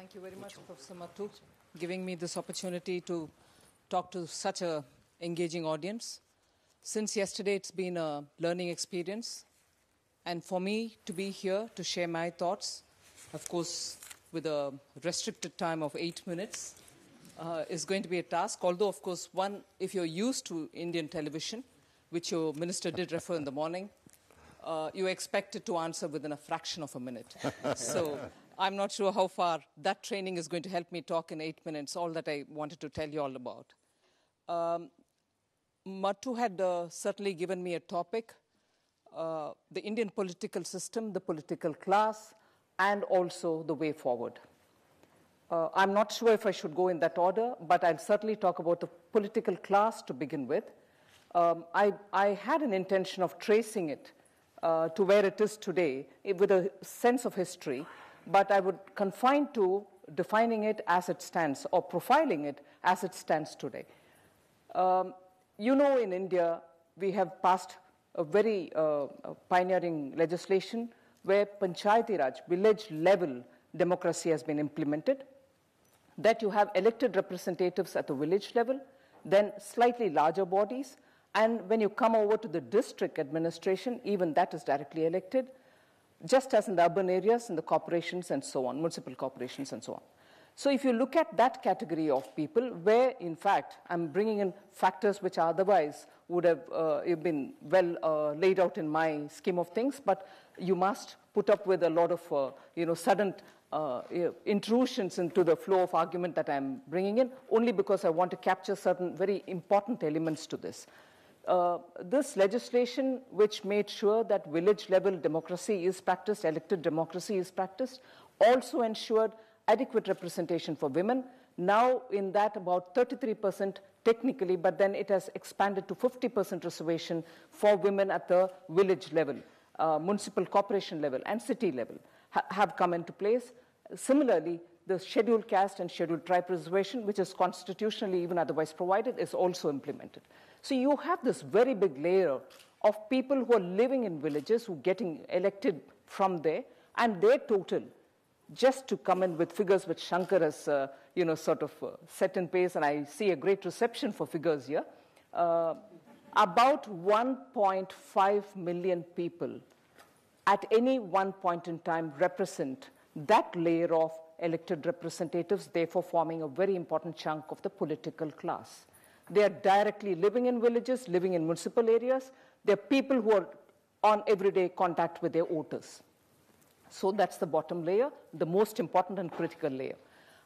Thank you very much, Professor Mattu, giving me this opportunity to talk to such an engaging audience. Since yesterday, it's been a learning experience. And for me to be here to share my thoughts, of course, with a restricted time of 8 minutes, is going to be a task. Although, of course, if you're used to Indian television, which your minister did refer in the morning, you're expected to answer within a fraction of a minute. So I'm not sure how far that training is going to help me talk in 8 minutes, all that I wanted to tell you all about. Mattu had certainly given me a topic, the Indian political system, the political class, and also the way forward. I'm not sure if I should go in that order, but I'll certainly talk about the political class to begin with. I had an intention of tracing it to where it is today with a sense of history, but I would confine to defining it as it stands or profiling it as it stands today. You know, in India, we have passed a very pioneering legislation where panchayati raj, village level democracy has been implemented, that you have elected representatives at the village level, then slightly larger bodies, and when you come over to the district administration, even that is directly elected, just as in the urban areas, in the corporations and so on, municipal corporations and so on. So if you look at that category of people, where in fact I'm bringing in factors which otherwise would have been well laid out in my scheme of things, but you must put up with a lot of sudden intrusions into the flow of argument that I'm bringing in, only because I want to capture certain very important elements to this. This legislation, which made sure that village-level democracy is practiced, elected democracy is practiced, also ensured adequate representation for women. Now, in that, about 33% technically, but then it has expanded to 50% reservation for women at the village level, municipal corporation level, and city level have come into place. Similarly, the scheduled caste and scheduled tribe reservation, which is constitutionally even otherwise provided, is also implemented. So you have this very big layer of people who are living in villages who are getting elected from there, and their total, just to come in with figures which Shankar has set in place, and I see a great reception for figures here, about 1.5 million people at any one point in time represent that layer of elected representatives, therefore forming a very important chunk of the political class. They are directly living in villages, living in municipal areas. They are people who are on everyday contact with their voters. So that's the bottom layer, the most important and critical layer.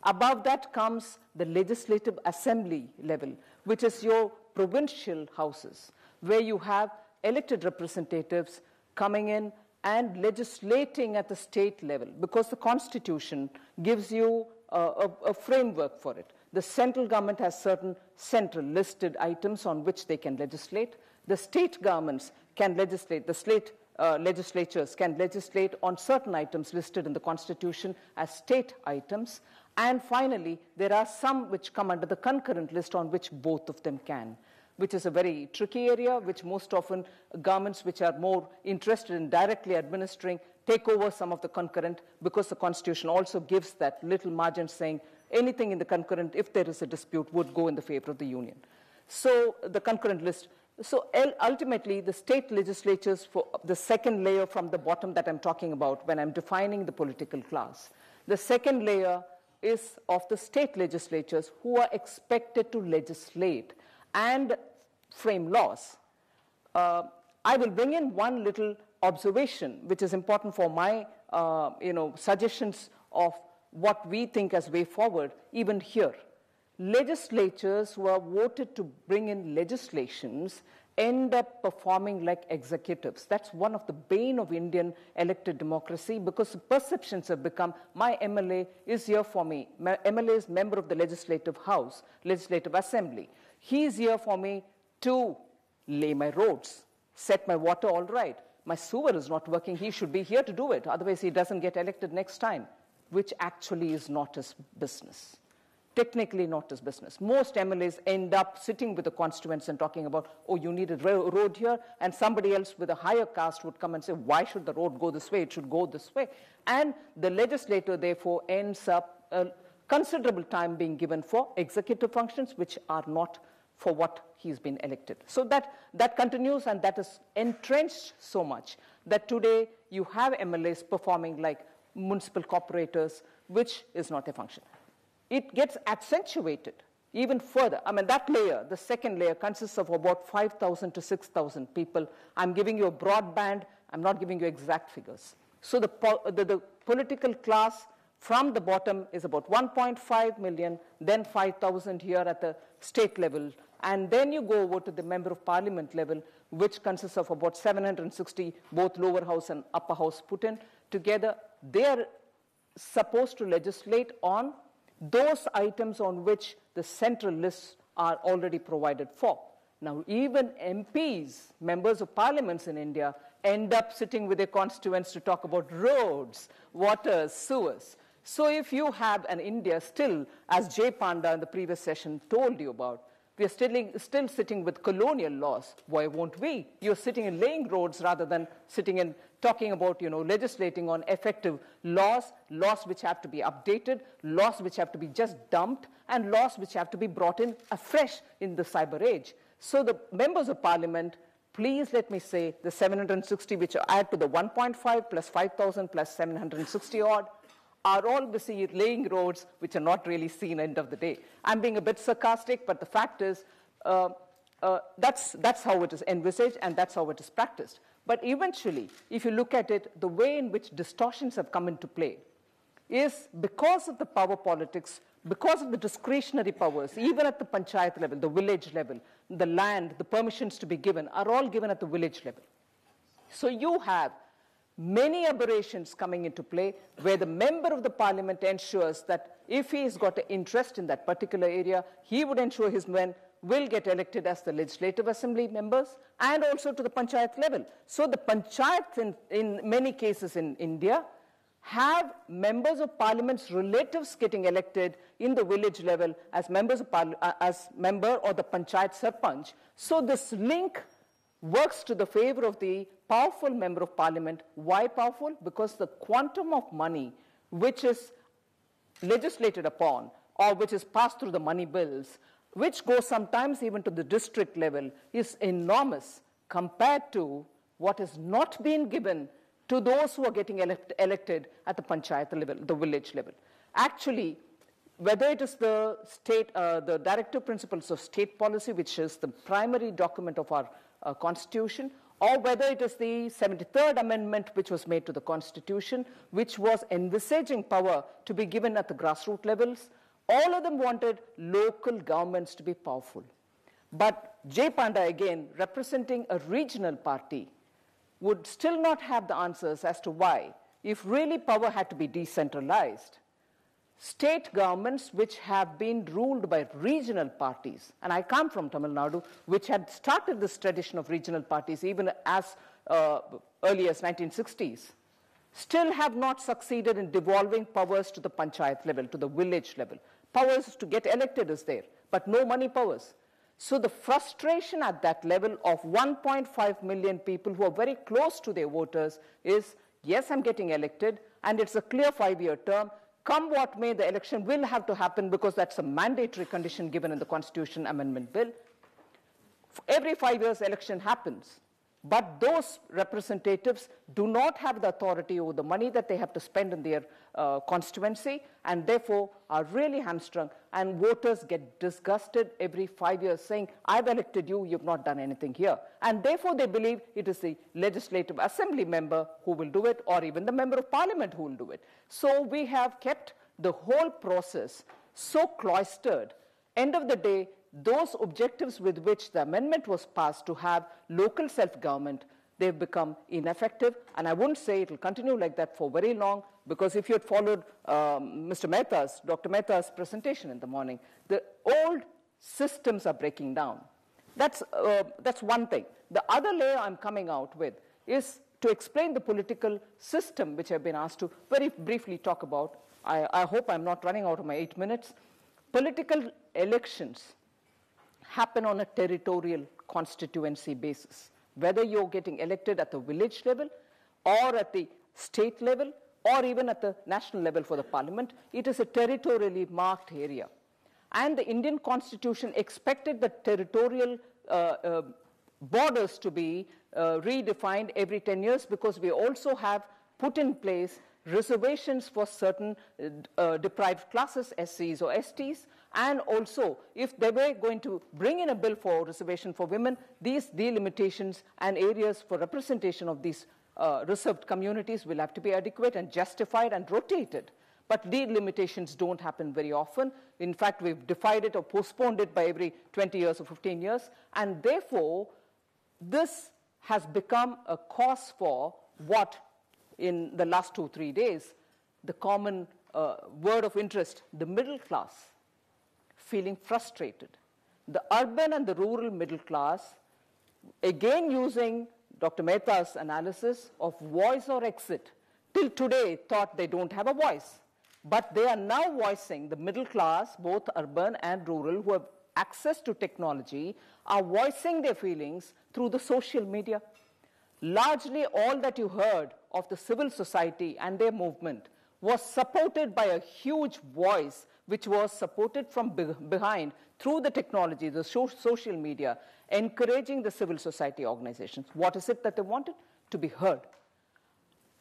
Above that comes the legislative assembly level, which is your provincial houses, where you have elected representatives coming in and legislating at the state level, because the Constitution gives you a framework for it. The central government has certain central listed items on which they can legislate. The state governments can legislate, the state legislatures can legislate on certain items listed in the Constitution as state items. And finally, there are some which come under the concurrent list on which both of them can, which is a very tricky area, which most often governments which are more interested in directly administering take over some of the concurrent, because the Constitution also gives that little margin saying anything in the concurrent, if there is a dispute, would go in the favor of the union. So the concurrent list. So ultimately, the state legislatures, for the second layer from the bottom that I'm talking about when I'm defining the political class, the second layer is of the state legislatures who are expected to legislate and frame laws. I will bring in one little observation, which is important for my suggestions of what we think as way forward, even here. Legislatures who are voted to bring in legislations end up performing like executives. That's one of the bane of Indian elected democracy, because the perceptions have become, my MLA is here for me. My MLA is member of the legislative house, legislative assembly. He is here for me to lay my roads, set my water all right. My sewer is not working, he should be here to do it, otherwise he doesn't get elected next time, which actually is not his business. Technically not his business. Most MLAs end up sitting with the constituents and talking about, oh, you need a road here, and somebody else with a higher caste would come and say, why should the road go this way? It should go this way. And the legislator, therefore, ends up considerable time being given for executive functions, which are not for what he's been elected. So that continues, and that is entrenched so much that today you have MLAs performing like municipal corporators, which is not their function. It gets accentuated even further. I mean, that layer, the second layer, consists of about 5,000 to 6,000 people. I'm giving you a broad band. I'm not giving you exact figures. So the political class from the bottom is about 1.5 million, then 5,000 here at the state level, and then you go over to the member of parliament level, which consists of about 760, both lower house and upper house put in together. They are supposed to legislate on those items on which the central lists are already provided for. Now, even MPs, members of parliaments in India, end up sitting with their constituents to talk about roads, waters, sewers. So if you have an India still, as Jay Panda in the previous session told you about, we are still sitting with colonial laws. Why won't we? You're sitting in laying roads rather than sitting in talking about, legislating on effective laws, laws which have to be updated, laws which have to be just dumped, and laws which have to be brought in afresh in the cyber age. So the members of parliament, please let me say, the 760 which add to the 1.5 plus 5,000 plus 760 odd, are all busy laying roads which are not really seen end of the day. I'm being a bit sarcastic, but the fact is that's how it is envisaged and that's how it is practiced. But eventually, if you look at it, the way in which distortions have come into play is because of the power politics, because of the discretionary powers, even at the panchayat level, the village level, the land, the permissions to be given are all given at the village level. So you have many aberrations coming into play where the member of the parliament ensures that if he has got an interest in that particular area, he would ensure his men will get elected as the legislative assembly members and also to the panchayat level. So the panchayats in many cases in India have members of parliament's relatives getting elected in the village level as members of as member or the panchayat sarpanch. So this link works to the favor of the powerful member of parliament. Why powerful? Because the quantum of money which is legislated upon or which is passed through the money bills, which goes sometimes even to the district level, is enormous compared to what is not being given to those who are getting elected at the panchayat level, the village level. Actually, whether it is the state, the directive principles of state policy, which is the primary document of our constitution, or whether it is the 73rd Amendment which was made to the Constitution, which was envisaging power to be given at the grassroots levels, all of them wanted local governments to be powerful. But Jay Panda, again, representing a regional party, would still not have the answers as to why, if really power had to be decentralized, state governments which have been ruled by regional parties, and I come from Tamil Nadu, which had started this tradition of regional parties even as early as 1960s, still have not succeeded in devolving powers to the panchayat level, to the village level. Powers to get elected is there, but no money powers. So the frustration at that level of 1.5 million people who are very close to their voters is, yes, I'm getting elected, and it's a clear 5-year term. Come what may, the election will have to happen because that's a mandatory condition given in the Constitution Amendment Bill. Every 5 years, election happens. But those representatives do not have the authority over the money that they have to spend in their constituency, and therefore are really hamstrung, and voters get disgusted every 5 years saying, I've elected you, you've not done anything here. And therefore they believe it is the legislative assembly member who will do it, or even the member of parliament who will do it. So we have kept the whole process so cloistered. End of the day, those objectives with which the amendment was passed to have local self-government, they've become ineffective. And I wouldn't say it will continue like that for very long, because if you had followed Dr. Mehta's presentation in the morning, the old systems are breaking down. That's one thing. The other layer I'm coming out with is to explain the political system, which I've been asked to very briefly talk about. I hope I'm not running out of my 8 minutes. Political elections happen on a territorial constituency basis. Whether you're getting elected at the village level or at the state level or even at the national level for the parliament. It is a territorially marked area. And the Indian constitution expected the territorial borders to be redefined every 10 years, because we also have put in place reservations for certain deprived classes, SCs or STs, and also if they were going to bring in a bill for reservation for women, these delimitations and areas for representation of these reserved communities will have to be adequate and justified and rotated. But delimitations don't happen very often. In fact, we've defied it or postponed it by every 20 years or 15 years, and therefore this has become a cause for what in the last 2-3 days, the common word of interest, the middle class, feeling frustrated. The urban and the rural middle class, again using Dr. Mehta's analysis of voice or exit, till today thought they don't have a voice. But they are now voicing, the middle class, both urban and rural, who have access to technology, are voicing their feelings through the social media. Largely all that you heard of the civil society and their movement was supported by a huge voice, which was supported from behind through the technology, the social media, encouraging the civil society organizations. What is it that they wanted? To be heard.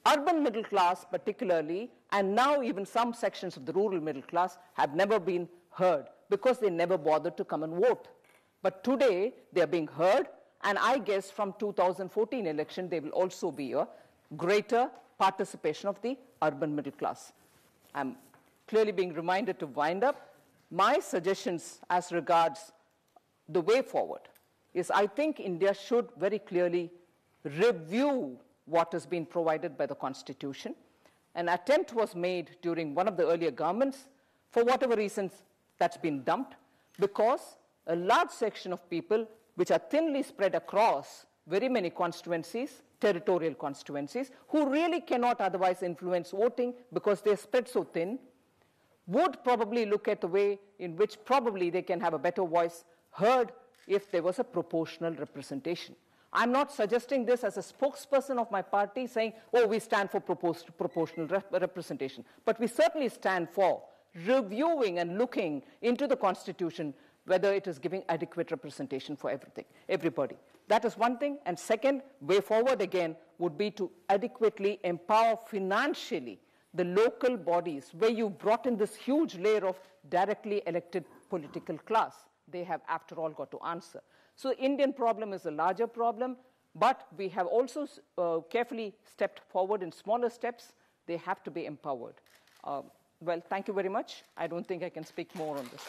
Urban middle class particularly, and now even some sections of the rural middle class, have never been heard because they never bothered to come and vote. But today they are being heard, and I guess from 2014 election there will also be a greater participation of the urban middle class. I'm clearly being reminded to wind up. My suggestions as regards the way forward is, I think India should very clearly review what has been provided by the Constitution. An attempt was made during one of the earlier governments. For whatever reasons, that's been dumped, because a large section of people, which are thinly spread across very many constituencies, territorial constituencies, who really cannot otherwise influence voting because they're spread so thin, would probably look at the way in which probably they can have a better voice heard if there was a proportional representation. I'm not suggesting this as a spokesperson of my party saying, oh, we stand for proportional representation. But we certainly stand for reviewing and looking into the Constitution whether it is giving adequate representation for everybody. That is one thing. And second, way forward again would be to adequately empower financially the local bodies, where you brought in this huge layer of directly elected political class. They have, after all, got to answer. So the Indian problem is a larger problem, but we have also carefully stepped forward in smaller steps. They have to be empowered. Well, thank you very much. I don't think I can speak more on this.